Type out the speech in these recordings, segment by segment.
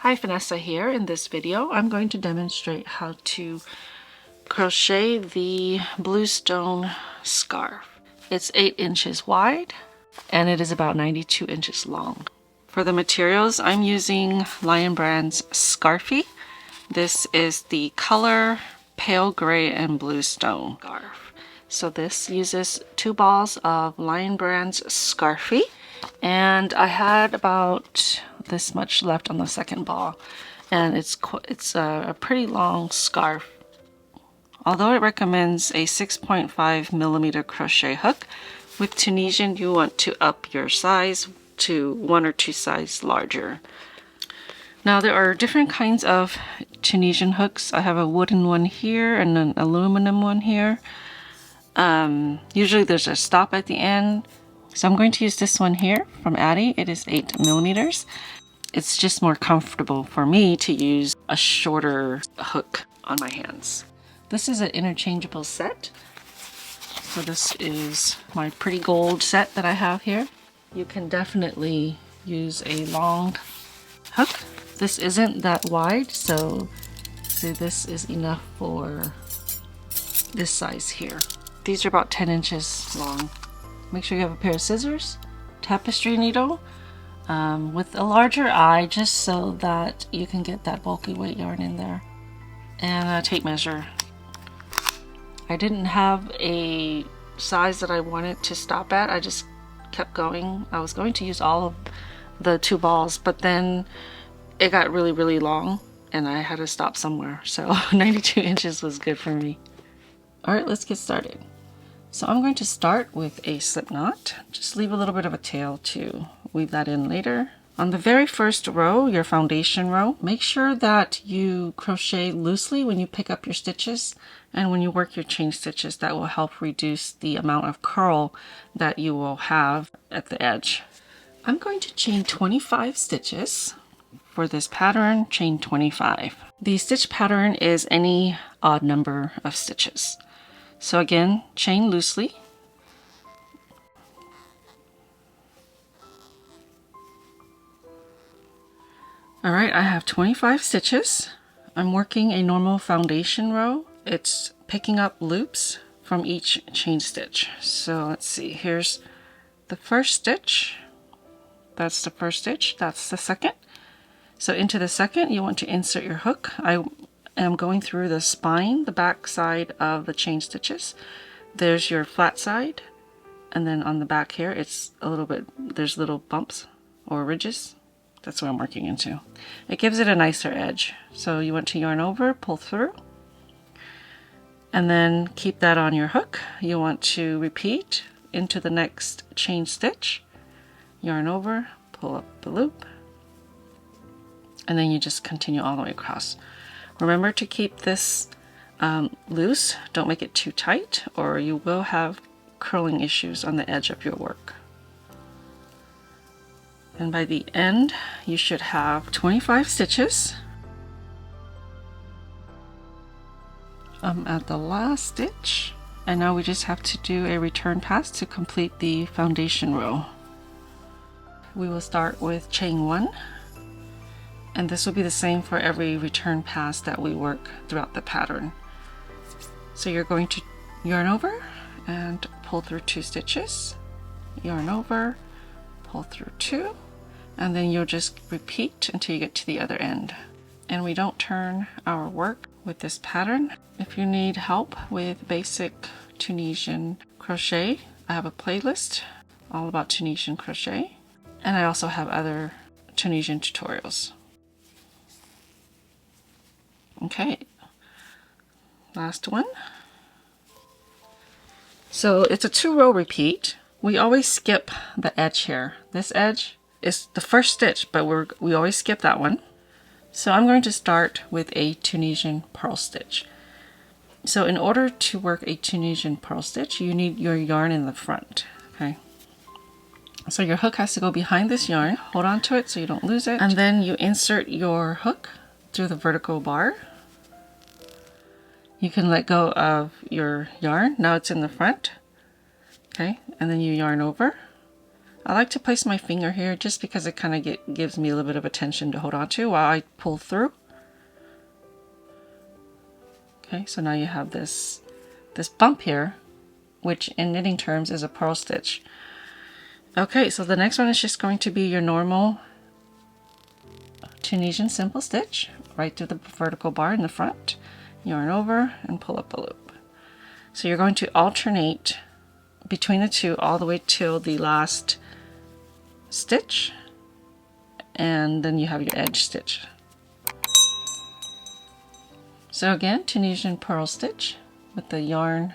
Hi, Phanessa here. In this video, I'm going to demonstrate how to crochet the Bluestone scarf. It's 8 inches wide and it is about 92 inches long. For the materials, I'm using Lion Brand's Scarfie. This is the color pale gray and bluestone scarf. So this uses 2 balls of Lion Brand's Scarfie, and I had about this much left on the second ball, and it's a pretty long scarf. Although it recommends a 6.5 millimeter crochet hook, with Tunisian you want to up your size to 1 or 2 sizes larger. Now there are different kinds of Tunisian hooks. I have a wooden one here and an aluminum one here. Usually there's a stop at the end. So I'm going to use this one here from Addie. It is 8 millimeters. It's just more comfortable for me to use a shorter hook on my hands. This is an interchangeable set. So this is my pretty gold set that I have here. You can definitely use a long hook. This isn't that wide, so this is enough for this size here. These are about 10 inches long. Make sure you have a pair of scissors, tapestry needle, with a larger eye just so that you can get that bulky weight yarn in there, and a tape measure. I didn't have a size that I wanted to stop at. I just kept going. I was going to use all of the 2 balls, but then it got really long and I had to stop somewhere. So 92 inches was good for me. All right, let's get started. So I'm going to start with a slip knot. Just leave a little bit of a tail to weave that in later. On the very first row, your foundation row, make sure that you crochet loosely when you pick up your stitches and when you work your chain stitches. That will help reduce the amount of curl that you will have at the edge. I'm going to chain 25 stitches. For this pattern, chain 25. The stitch pattern is any odd number of stitches. So again, chain loosely. All right, I have 25 stitches. I'm working a normal foundation row. It's picking up loops from each chain stitch. So let's see, here's the first stitch. That's the first stitch, that's the second. So into the second, you want to insert your hook. I am going through the spine, the back side of the chain stitches. There's your flat side, and then on the back here, it's a little bit, there's little bumps or ridges. That's what I'm working into. It gives it a nicer edge. So you want to yarn over, pull through, and then keep that on your hook. You want to repeat into the next chain stitch, yarn over, pull up the loop, and then you just continue all the way across. Remember to keep this loose. Don't make it too tight or you will have curling issues on the edge of your work. And by the end, you should have 25 stitches. I'm at the last stitch, and now we just have to do a return pass to complete the foundation row. We will start with chain 1. And this will be the same for every return pass that we work throughout the pattern. So you're going to yarn over and pull through 2 stitches, yarn over, pull through 2, and then you'll just repeat until you get to the other end. And we don't turn our work with this pattern. If you need help with basic Tunisian crochet, I have a playlist all about Tunisian crochet, and I also have other Tunisian tutorials. Okay, last one. So it's a 2-row repeat. We always skip the edge here. This edge is the first stitch, but we always skip that one. So I'm going to start with a Tunisian purl stitch. So in order to work a Tunisian purl stitch, you need your yarn in the front, okay? So your hook has to go behind this yarn. Hold on to it so you don't lose it. And then you insert your hook through the vertical bar. You can let go of your yarn. Now it's in the front. Okay, and then you yarn over. I like to place my finger here just because it kind of gives me a little bit of a tension to hold on to while I pull through. Okay, so now you have this bump here, which in knitting terms is a purl stitch. Okay, so the next one is just going to be your normal Tunisian simple stitch right through the vertical bar in the front, yarn over and pull up a loop. So you're going to alternate between the two all the way till the last stitch, and then you have your edge stitch. So again, Tunisian purl stitch with the yarn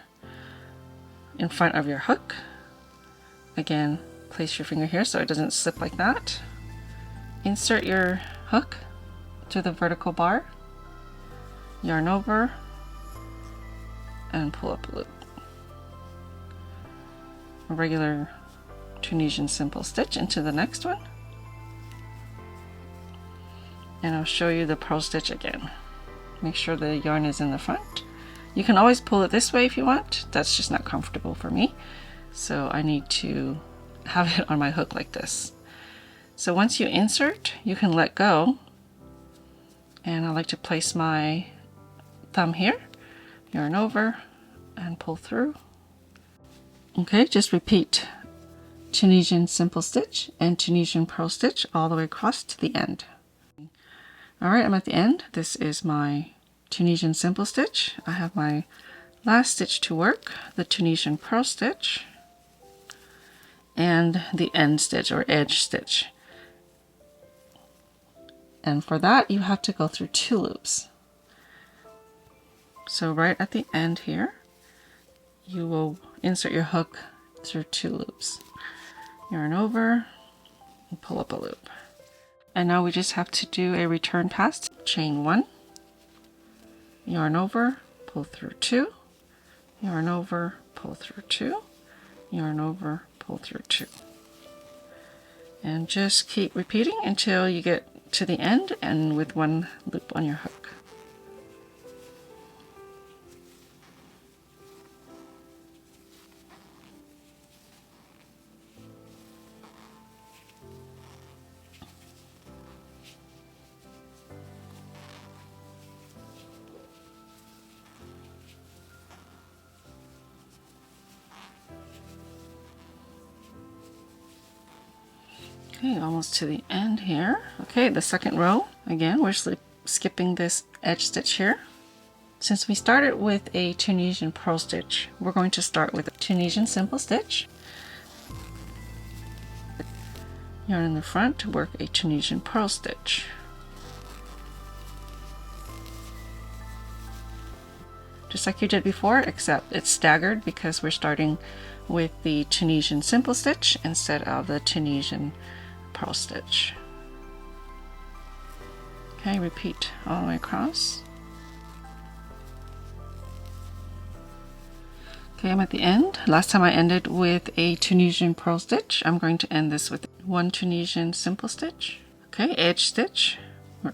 in front of your hook. Again, place your finger here so it doesn't slip like that. Insert your hook to the vertical bar, yarn over, and pull up a loop. A regular Tunisian simple stitch into the next one. And I'll show you the purl stitch again. Make sure the yarn is in the front. You can always pull it this way if you want. That's just not comfortable for me. So I need to have it on my hook like this. So once you insert, you can let go. And I like to place my thumb here, yarn over, and pull through. Okay, just repeat Tunisian simple stitch and Tunisian purl stitch all the way across to the end. All right, I'm at the end. This is my Tunisian simple stitch. I have my last stitch to work, the Tunisian purl stitch, and the end stitch or edge stitch. And for that, you have to go through 2 loops. So right at the end here, you will insert your hook through 2 loops. Yarn over and pull up a loop. And now we just have to do a return pass. Chain 1, yarn over, pull through 2, yarn over, pull through 2, yarn over, pull through 2. And just keep repeating until you get to the end and with 1 loop on your hook. Okay, almost to the end here. Okay, the second row, again, we're skipping this edge stitch here. Since we started with a Tunisian purl stitch, we're going to start with a Tunisian simple stitch. Yarn in the front to work a Tunisian purl stitch. Just like you did before, except it's staggered because we're starting with the Tunisian simple stitch instead of the Tunisian purl stitch. Okay, repeat all the way across. Okay, I'm at the end. Last time I ended with a Tunisian purl stitch. I'm going to end this with 1 Tunisian simple stitch. Okay, edge stitch.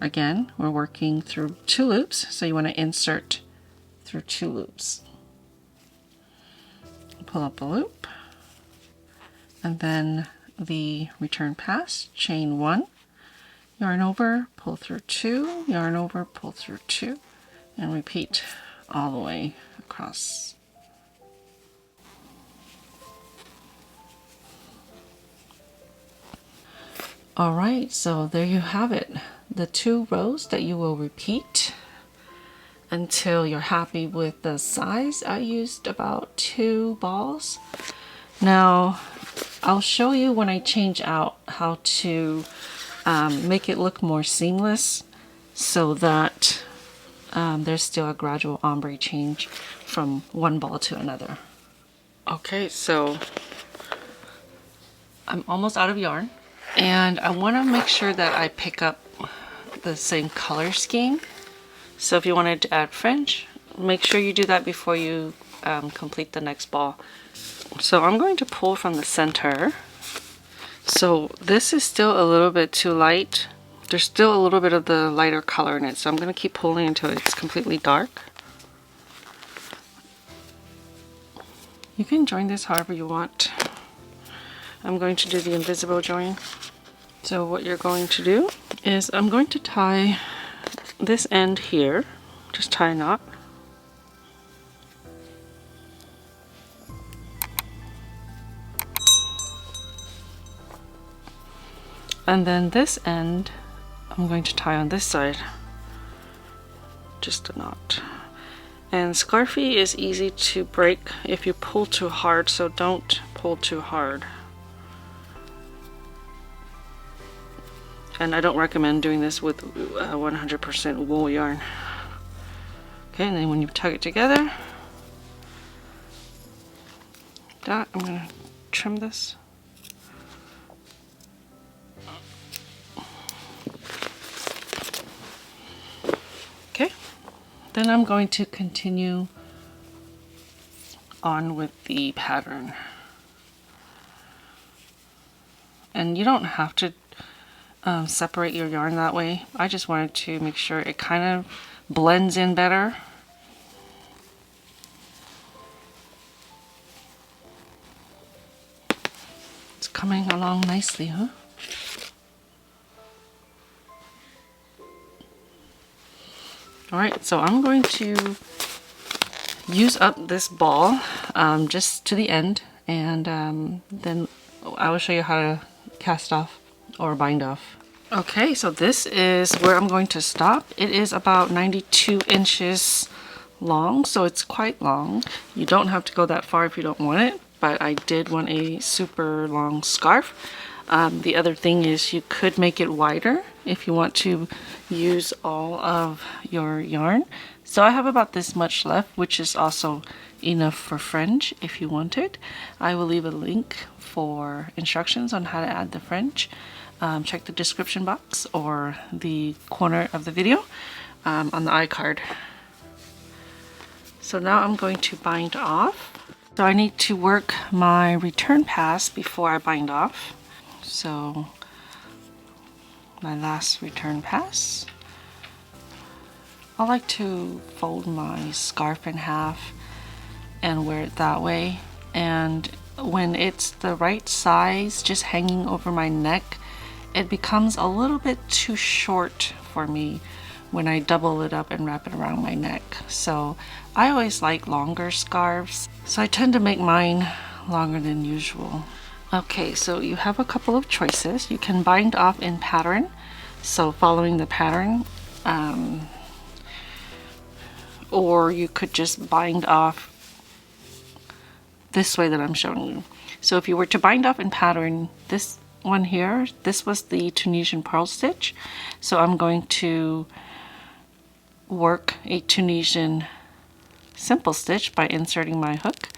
Again, we're working through 2 loops, so you want to insert through 2 loops. Pull up a loop, and then the return pass, chain 1, yarn over, pull through 2, yarn over, pull through 2, and repeat all the way across. All right, so there you have it. The 2 rows that you will repeat until you're happy with the size. I used about 2 balls. Now, I'll show you when I change out how to make it look more seamless so that there's still a gradual ombre change from one ball to another. Okay, so I'm almost out of yarn, and I want to make sure that I pick up the same color scheme. So if you wanted to add fringe, make sure you do that before you complete the next ball. So I'm going to pull from the center. So this is still a little bit too light. There's still a little bit of the lighter color in it, so I'm going to keep pulling until it's completely dark. You can join this however you want. I'm going to do the invisible join. So what you're going to do is I'm going to tie this end here, just tie a knot. And then this end I'm going to tie on this side, just a knot. And scarfy is easy to break if you pull too hard, so don't pull too hard. And I don't recommend doing this with 100% wool yarn. Okay, and then when you tug it together, I'm gonna trim this. Okay, then I'm going to continue on with the pattern. And you don't have to separate your yarn that way. I just wanted to make sure it kind of blends in better. It's coming along nicely, huh? Alright, so I'm going to use up this ball just to the end, and then I will show you how to cast off or bind off. Okay, so this is where I'm going to stop. It is about 92 inches long, so it's quite long. You don't have to go that far if you don't want it, but I did want a super long scarf. The other thing is you could make it wider if you want to use all of your yarn. So I have about this much left, which is also enough for fringe if you want it. I will leave a link for instructions on how to add the fringe. Check the description box or the corner of the video on the iCard. So now I'm going to bind off. So I need to work my return pass before I bind off. So my last return pass. I like to fold my scarf in half and wear it that way. And when it's the right size, just hanging over my neck, it becomes a little bit too short for me when I double it up and wrap it around my neck. So I always like longer scarves, so I tend to make mine longer than usual. Okay, so you have a couple of choices. You can bind off in pattern, so following the pattern, or you could just bind off this way that I'm showing you. So if you were to bind off in pattern, this one here, this was the Tunisian purl stitch. So I'm going to work a Tunisian simple stitch by inserting my hook,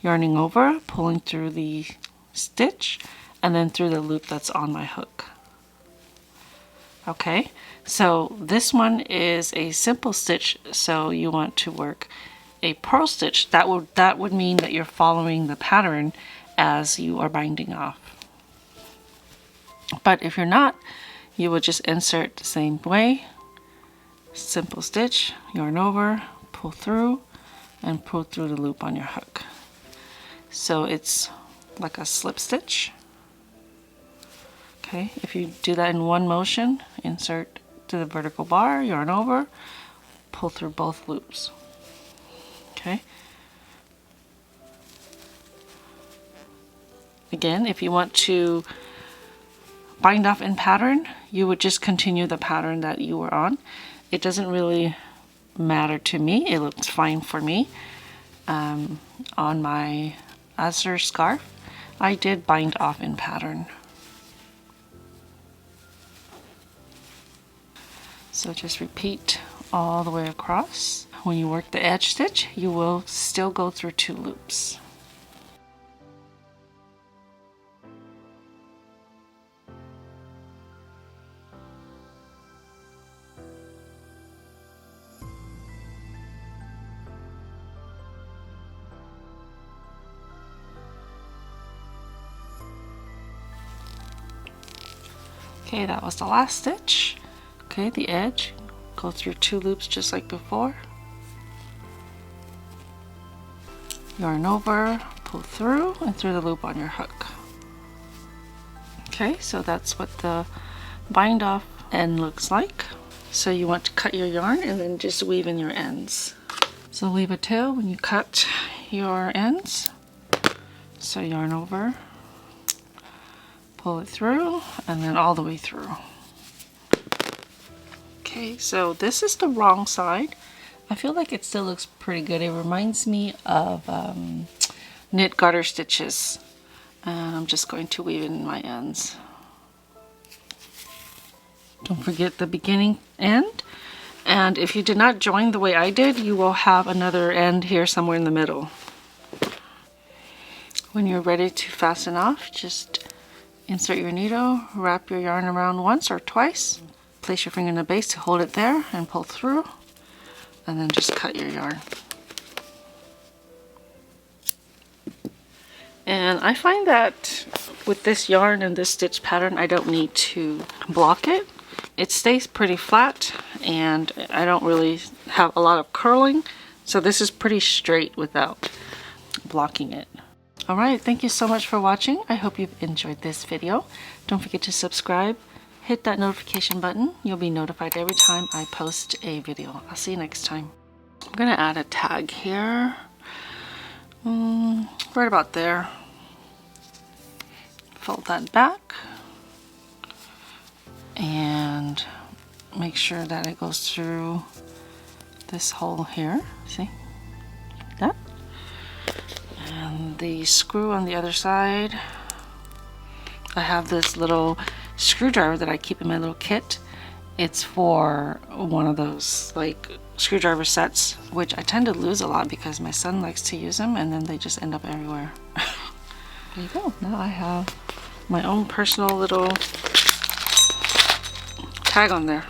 yarning over, pulling through the stitch, and then through the loop that's on my hook. Okay, so this one is a simple stitch, so you want to work a purl stitch. That would mean that you're following the pattern as you are binding off. But if you're not, you would just insert the same way, simple stitch, yarn over, pull through, and pull through the loop on your hook. So it's like a slip stitch. Okay, if you do that in one motion, insert to the vertical bar, yarn over, pull through both loops. Okay. Again, if you want to bind off in pattern, you would just continue the pattern that you were on. It doesn't really matter to me. It looks fine for me. On my azure scarf, I did bind off in pattern. So just repeat all the way across. When you work the edge stitch, you will still go through 2 loops. Okay, that was the last stitch. Okay, the edge, go through 2 loops just like before. Yarn over, pull through, and through the loop on your hook. Okay, so that's what the bind off end looks like. So you want to cut your yarn and then just weave in your ends. So leave a tail when you cut your ends. So yarn over, pull it through, and then all the way through. Okay, so this is the wrong side. I feel like it still looks pretty good. It reminds me of knit garter stitches. And I'm just going to weave in my ends. Don't forget the beginning end. And if you did not join the way I did, you will have another end here somewhere in the middle. When you're ready to fasten off, just insert your needle, wrap your yarn around once or twice, place your finger in the base to hold it there and pull through, and then just cut your yarn. And I find that with this yarn and this stitch pattern, I don't need to block it. It stays pretty flat and I don't really have a lot of curling. So this is pretty straight without blocking it. Alright, thank you so much for watching. I hope you've enjoyed this video. Don't forget to subscribe. Hit that notification button. You'll be notified every time I post a video. I'll see you next time. I'm going to add a tag here. Right about there. Fold that back and make sure that it goes through this hole here. See? Like that. And the screw on the other side. I have this little screwdriver that I keep in my little kit. It's for one of those like screwdriver sets, which I tend to lose a lot because my son likes to use them and then they just end up everywhere. There you go. Now I have my own personal little tag on there.